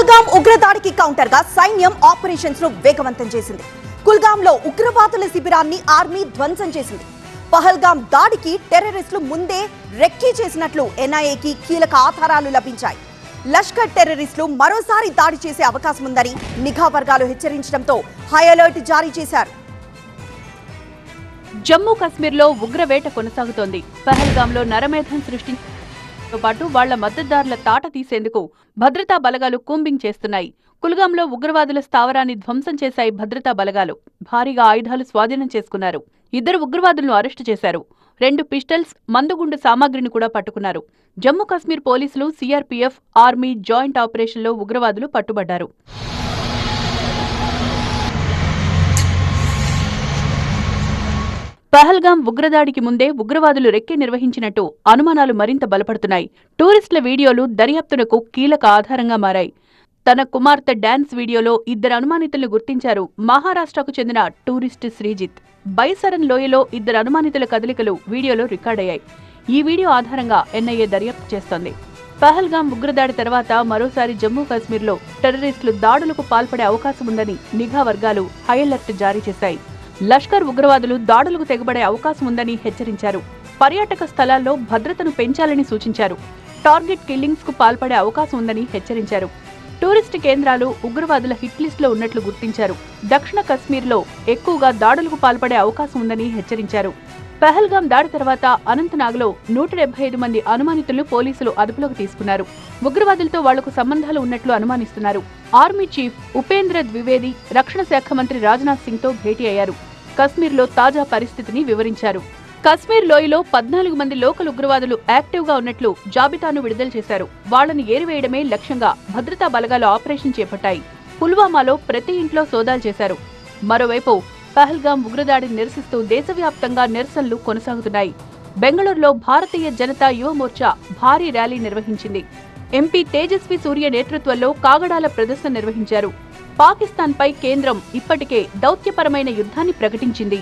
Pahalgam ఉగ్రదాడికి counter గా సైన్యం operations ను వేగవంతం చేసింది. కుల్గామ్ లో ఉగ్రవాదుల శిబిరాన్ని ఆర్మీ ధ్వంసం చేసింది. పహల్గామ్ దాడికి టెర్రరిస్టులు ముందే రెక్కీ చేసినట్లు ఎన్ఐఏకి కీలక ఆధారాలు లభించాయి. లష్కర్ టెర్రరిస్టులు మరోసారి దాడి చేసే అవకాశం ఉందని నిఘా వర్గాలు హెచ్చరించడంతో హై అలర్ట్ జారీ చేశారు. జమ్మూ కశ్మీర్లో ఉగ్రవేట కొనసాగుతోంది. పహల్గామ్లో నరమేధం సృష్టించడంతో పాటు వాళ్ల మద్దతుదారుల తాట తీసేందుకు భద్రతా బలగాలు కూంబింగ్ చేస్తున్నాయి. కుల్గాంలో ఉగ్రవాదుల స్థావరాన్ని ధ్వంసం చేశాయి భద్రతా బలగాలు. భారీగా ఆయుధాలు స్వాధీనం చేసుకున్నారు. 2 ఉగ్రవాదులను అరెస్టు చేశారు. 2 పిస్టల్స్, మందుగుండు సామాగ్రిని కూడా పట్టుకున్నారు. జమ్మూ కశ్మీర్ పోలీసులు, సిఆర్పీఎఫ్, ఆర్మీ జాయింట్ ఆపరేషన్లో ఉగ్రవాదులు పట్టుబడ్డారు. పహల్గామ్ ఉగ్రదాడికి ముందే ఉగ్రవాదులు రెక్కి నిర్వహించినట్టు అనుమానాలు మరింత బలపడుతున్నాయి. టూరిస్టుల వీడియోలు దర్యాప్తునకు కీలక ఆధారంగా మారాయి. తన కుమార్తె డాన్స్ వీడియోలో 2 అనుమానితులను గుర్తించారు మహారాష్ట్రకు చెందిన టూరిస్టు శ్రీజిత్. బైసరన్ లోయలో 2 అనుమానితుల కదలికలు వీడియోలో రికార్డయ్యాయి. ఈ వీడియో ఆధారంగా ఎన్ఐఏ దర్యాప్తు చేస్తోంది. పహల్గామ్ ఉగ్రదాడి తర్వాత మరోసారి జమ్మూ కశ్మీర్లో టెర్రరిస్టులు దాడులకు పాల్పడే అవకాశం ఉందని నిఘా వర్గాలు హై అలర్ట్ జారీ చేశాయి. లష్కర్ ఉగ్రవాదులు దాడులకు తెగబడే అవకాశం ఉందని హెచ్చరించారు. పర్యాటక స్థలాల్లో భద్రతను పెంచాలని సూచించారు. టార్గెట్ కిల్లింగ్స్ కు పాల్పడే అవకాశం ఉందని హెచ్చరించారు. టూరిస్టు కేంద్రాలు ఉగ్రవాదుల హిట్ లిస్టులో ఉన్నట్లు గుర్తించారు. దక్షిణ కశ్మీర్లో ఎక్కువగా దాడులకు పాల్పడే అవకాశం ఉందని హెచ్చరించారు. పహల్గామ్ దాడి తర్వాత అనంతనాగ్లో 175 మంది అనుమానితులను పోలీసులు అదుపులోకి తీసుకున్నారు. ఉగ్రవాదులతో వాళ్లకు సంబంధాలు ఉన్నట్లు అనుమానిస్తున్నారు. ఆర్మీ చీఫ్ ఉపేంద్ర ద్వివేది రక్షణ శాఖ మంత్రి రాజ్నాథ్ సింగ్ తో భేటీ అయ్యారు. కశ్మీర్లో తాజా పరిస్థితిని వివరించారు. కశ్మీర్ లోయలో 14 మంది లోకల్ ఉగ్రవాదులు యాక్టివ్ గా ఉన్నట్లు జాబితాను విడుదల చేశారు. వాళ్లను ఏరివేయడమే లక్ష్యంగా భద్రతా బలగాలు ఆపరేషన్ చేపట్టాయి. పుల్వామాలో ప్రతి ఇంట్లో సోదాలు చేశారు. మరోవైపు పహల్గామ్ ఉగ్రదాడిని నిరసిస్తూ దేశవ్యాప్తంగా నిరసనలు కొనసాగుతున్నాయి. బెంగళూరులో భారతీయ జనతా యువ మోర్చా భారీ ర్యాలీ నిర్వహించింది. ఎంపీ తేజస్వి సూర్య నేతృత్వంలో కాగడాల ప్రదర్శన నిర్వహించారు. పాకిస్తాన్పై కేంద్రం ఇప్పటికే దౌత్యపరమైన యుద్ధాన్ని ప్రకటించింది.